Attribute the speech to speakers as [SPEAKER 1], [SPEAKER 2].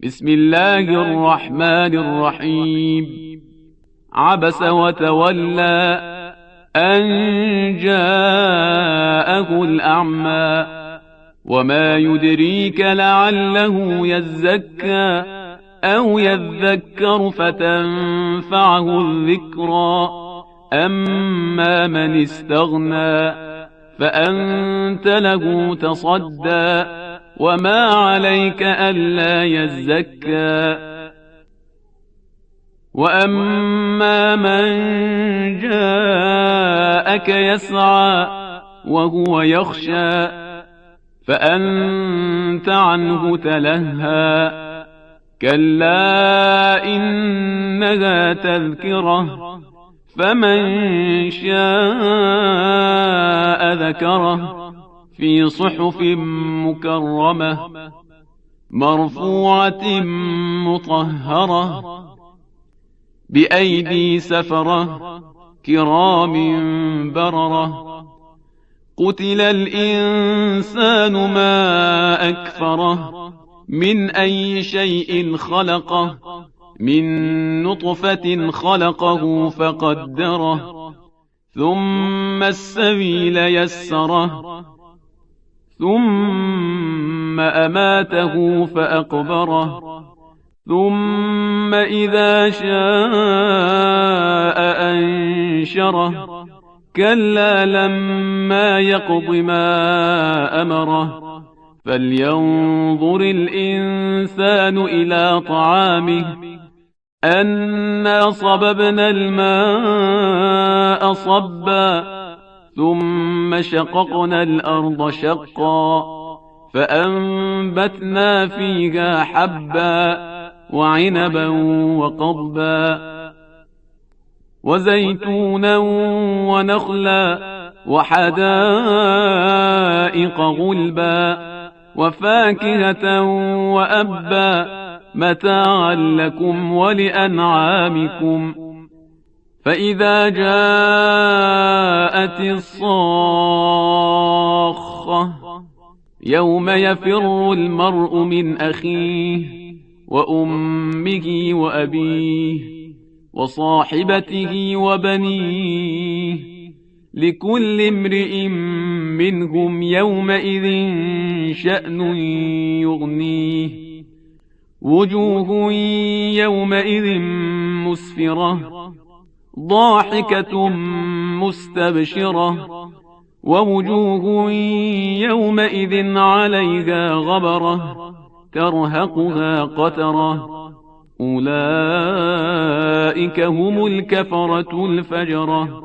[SPEAKER 1] بسم الله الرحمن الرحيم. عبس وتولى أن جاءه الأعمى وما يدريك لعله يزكى أو يذكر فتنفعه الذكرى أما من استغنى فأنت له تصدى وما عليك ألا يزكى وأما من جاءك يسعى وهو يخشى فأنت عنه تلهى كلا إنها تذكرة فمن شاء ذكره في صحف مكرمة مرفوعة مطهرة بأيدي سفرة كرام بررة قتل الإنسان ما أكفره من أي شيء خلقه من نطفة خلقه فقدره ثم السبيل يسره ثم أماته فأقبره ثم إذا شاء أنشره كلا لما يقض ما أمره فلينظر الإنسان إلى طعامه أنا صببنا الماء صبا ثم شققنا الأرض شقا فأنبتنا فيها حبا وعنبا وقضبا وزيتونا ونخلا وحدائق غلبا وفاكهة وأبا متاعا لكم ولأنعامكم فإذا جاءت الصاخة يوم يفر المرء من أخيه وأمه وأبيه وصاحبته وبنيه لكل امرئ منهم يومئذ شأن يغنيه وجوه يومئذ مسفرة ضاحكة مستبشرة ووجوه يومئذ عليها غبرة ترهقها قترة أولئك هم الكفرة الفجرة